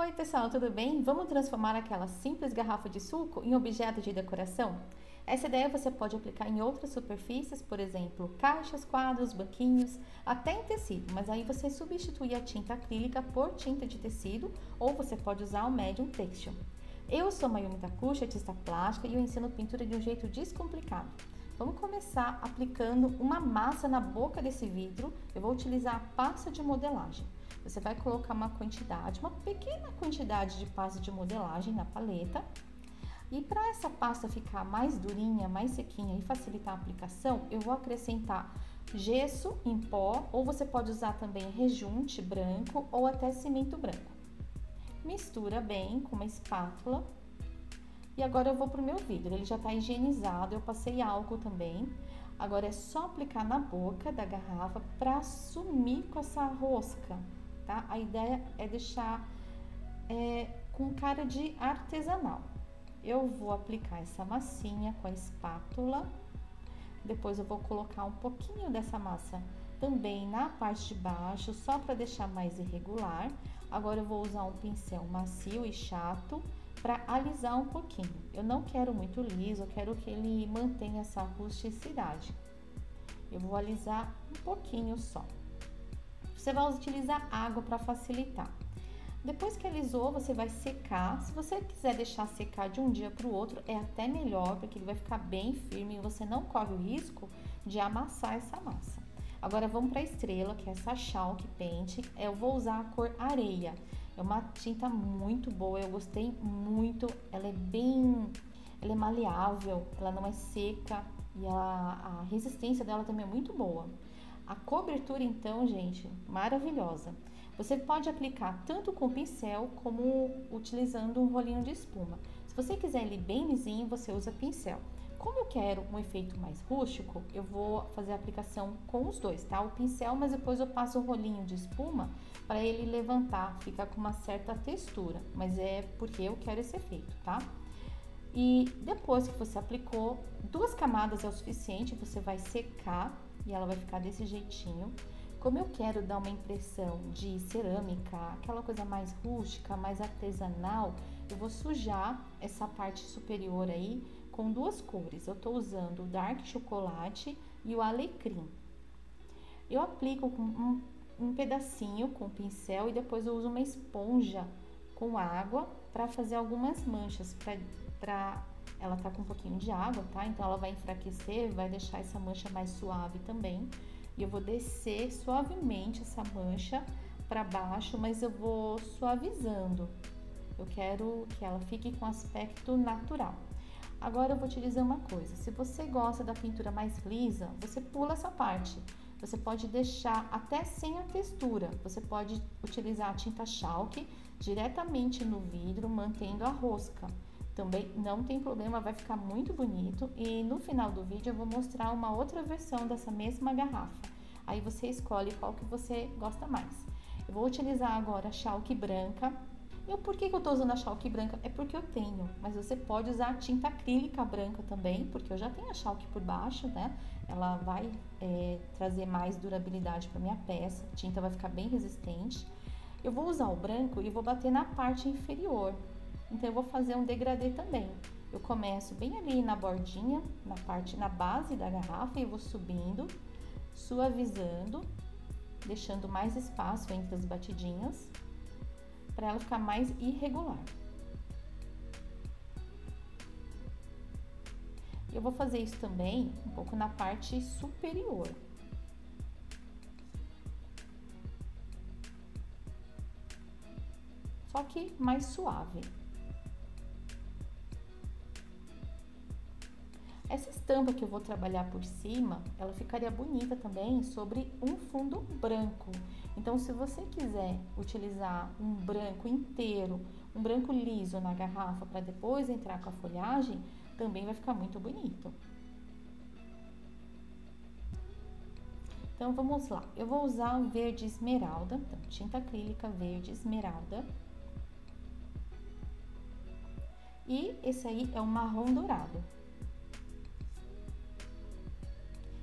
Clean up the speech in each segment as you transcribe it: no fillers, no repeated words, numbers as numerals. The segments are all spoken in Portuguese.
Oi pessoal, tudo bem? Vamos transformar aquela simples garrafa de suco em objeto de decoração? Essa ideia você pode aplicar em outras superfícies, por exemplo, caixas, quadros, banquinhos, até em tecido, mas aí você substitui a tinta acrílica por tinta de tecido ou você pode usar o Medium Texture. Eu sou Mayumi Takushi, artista plástica, e eu ensino pintura de um jeito descomplicado. Vamos começar aplicando uma massa na boca desse vidro. Eu vou utilizar a pasta de modelagem. Você vai colocar uma pequena quantidade de pasta de modelagem na paleta. E para essa pasta ficar mais durinha, mais sequinha e facilitar a aplicação, eu vou acrescentar gesso em pó, ou você pode usar também rejunte branco ou até cimento branco. Mistura bem com uma espátula. E agora eu vou para o meu vidro, ele já está higienizado, eu passei álcool também. Agora é só aplicar na boca da garrafa para sumir com essa rosca, tá? A ideia é deixar com cara de artesanal. Eu vou aplicar essa massinha com a espátula, depois eu vou colocar um pouquinho dessa massa também na parte de baixo, só para deixar mais irregular. Agora eu vou usar um pincel macio e chato para alisar um pouquinho. Eu não quero muito liso, eu quero que ele mantenha essa rusticidade. Eu vou alisar um pouquinho só. Você vai utilizar água para facilitar. Depois que alisou, você vai secar. Se você quiser deixar secar de um dia para o outro, é até melhor, porque ele vai ficar bem firme e você não corre o risco de amassar essa massa. Agora vamos para a estrela, que é essa Chalk Paint. Eu vou usar a cor areia. É uma tinta muito boa, eu gostei muito. Ela é maleável, ela não é seca e a resistência dela também é muito boa. A cobertura então, gente, maravilhosa. Você pode aplicar tanto com pincel como utilizando um rolinho de espuma. Se você quiser ele bem lisinho, você usa pincel. Como eu quero um efeito mais rústico, eu vou fazer a aplicação com os dois, tá? O pincel, mas depois eu passo o rolinho de espuma para ele levantar, ficar com uma certa textura, mas é porque eu quero esse efeito, tá? E depois que você aplicou, 2 camadas é o suficiente, você vai secar e ela vai ficar desse jeitinho. Como eu quero dar uma impressão de cerâmica, aquela coisa mais rústica, mais artesanal, eu vou sujar essa parte superior aí com 2 cores. Eu tô usando o Dark Chocolate e o Alecrim. Eu aplico com um pedacinho com o pincel e depois eu uso uma esponja com água para fazer algumas manchas, ela tá com um pouquinho de água, tá? Então ela vai enfraquecer, vai deixar essa mancha mais suave também. E eu vou descer suavemente essa mancha para baixo, mas eu vou suavizando. Eu quero que ela fique com aspecto natural. Agora eu vou te dizer uma coisa, se você gosta da pintura mais lisa, você pula essa parte. Você pode deixar até sem a textura. Você pode utilizar a tinta Chalk diretamente no vidro, mantendo a rosca. Também não tem problema, vai ficar muito bonito. E no final do vídeo eu vou mostrar uma outra versão dessa mesma garrafa. Aí você escolhe qual que você gosta mais. Eu vou utilizar agora a Chalk branca. E por que eu tô usando a Chalk branca? É porque eu tenho, mas você pode usar a tinta acrílica branca também, porque eu já tenho a Chalk por baixo, né? Ela vai trazer mais durabilidade para minha peça, a tinta vai ficar bem resistente. Eu vou usar o branco e vou bater na parte inferior, então eu vou fazer um degradê também. Eu começo bem ali na bordinha, na base da garrafa e vou subindo, suavizando, deixando mais espaço entre as batidinhas, para ela ficar mais irregular. Eu vou fazer isso também um pouco na parte superior. Só que mais suave. Essa estampa que eu vou trabalhar por cima, ela ficaria bonita também sobre um fundo branco. Então, se você quiser utilizar um branco inteiro, um branco liso na garrafa para depois entrar com a folhagem, também vai ficar muito bonito. Então, vamos lá. Eu vou usar o verde esmeralda, então, tinta acrílica verde esmeralda. E esse aí é o marrom dourado.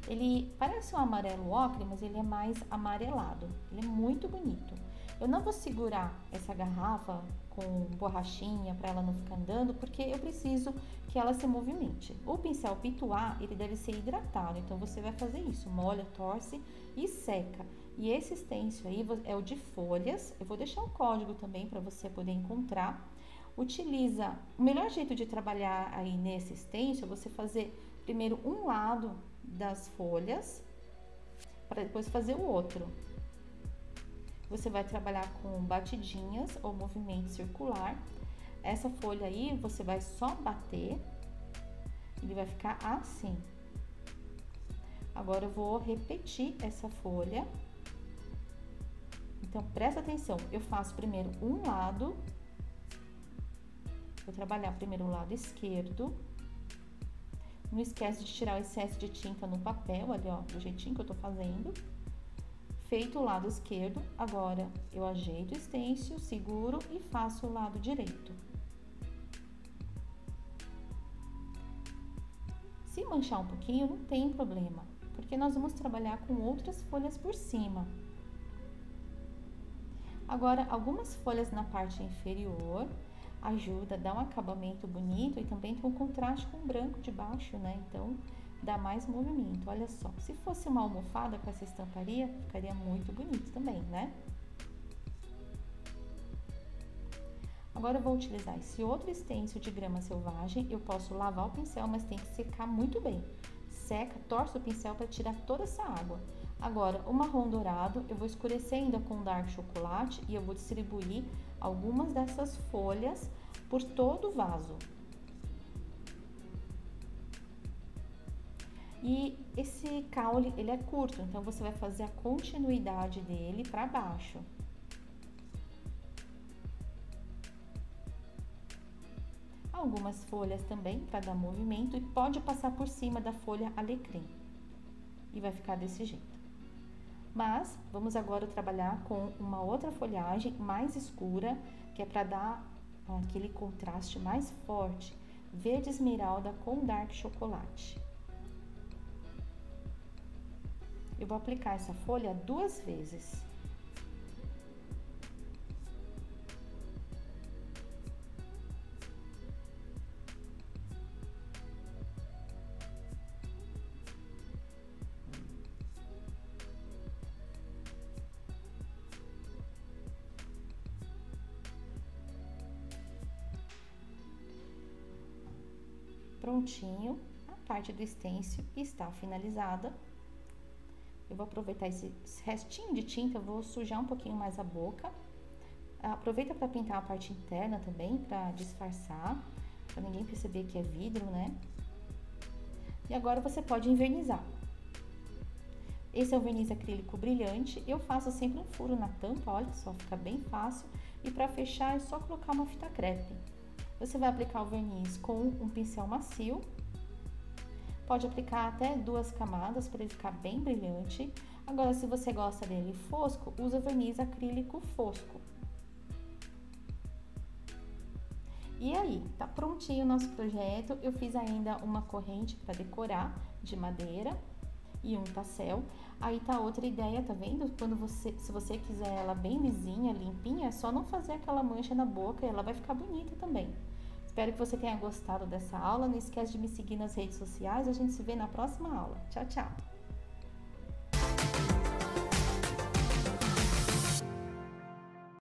Ele parece um amarelo ocre, mas ele é mais amarelado. Ele é muito bonito. Eu não vou segurar essa garrafa com borrachinha para ela não ficar andando, porque eu preciso que ela se movimente. O pincel Pituá, ele deve ser hidratado, então você vai fazer isso, molha, torce e seca. E esse stencil aí é o de folhas, eu vou deixar um código também para você poder encontrar. Utiliza, o melhor jeito de trabalhar aí nesse stencil é você fazer primeiro um lado das folhas, para depois fazer o outro. Você vai trabalhar com batidinhas ou movimento circular. Essa folha aí, você vai só bater, ele vai ficar assim. Agora, eu vou repetir essa folha. Então, presta atenção, eu faço primeiro um lado, vou trabalhar primeiro o lado esquerdo. Não esquece de tirar o excesso de tinta no papel, ali ó, do jeitinho que eu tô fazendo. Feito o lado esquerdo, agora eu ajeito o stencil, seguro e faço o lado direito. Se manchar um pouquinho, não tem problema, porque nós vamos trabalhar com outras folhas por cima. Agora, algumas folhas na parte inferior ajuda a dar um acabamento bonito e também tem um contraste com o branco de baixo, né? Então, dá mais movimento. Olha só, se fosse uma almofada com essa estamparia, ficaria muito bonito também, né? Agora eu vou utilizar esse outro stencil de grama selvagem. Eu posso lavar o pincel, mas tem que secar muito bem. Seca, torce o pincel para tirar toda essa água. Agora, o marrom dourado, eu vou escurecer ainda com dark chocolate e eu vou distribuir algumas dessas folhas por todo o vaso. E esse caule, ele é curto, então você vai fazer a continuidade dele para baixo. Algumas folhas também para dar movimento e pode passar por cima da folha alecrim. E vai ficar desse jeito. Mas vamos agora trabalhar com uma outra folhagem mais escura, que é para dar aquele contraste mais forte, verde esmeralda com dark chocolate. Eu vou aplicar essa folha 2 vezes. Prontinho, a parte do stencil está finalizada. Eu vou aproveitar esse restinho de tinta, eu vou sujar um pouquinho mais a boca. Aproveita para pintar a parte interna também, para disfarçar, para ninguém perceber que é vidro, né? E agora você pode envernizar. Esse é o verniz acrílico brilhante, eu faço sempre um furo na tampa, olha só, fica bem fácil. E para fechar é só colocar uma fita crepe. Você vai aplicar o verniz com um pincel macio. Pode aplicar até 2 camadas para ele ficar bem brilhante. Agora, se você gosta dele fosco, usa verniz acrílico fosco. E aí, tá prontinho o nosso projeto. Eu fiz ainda uma corrente para decorar de madeira e um tassel. Aí tá outra ideia, tá vendo? Se você quiser ela bem lisinha, limpinha, é só não fazer aquela mancha na boca e ela vai ficar bonita também. Espero que você tenha gostado dessa aula. Não esquece de me seguir nas redes sociais. A gente se vê na próxima aula. Tchau, tchau!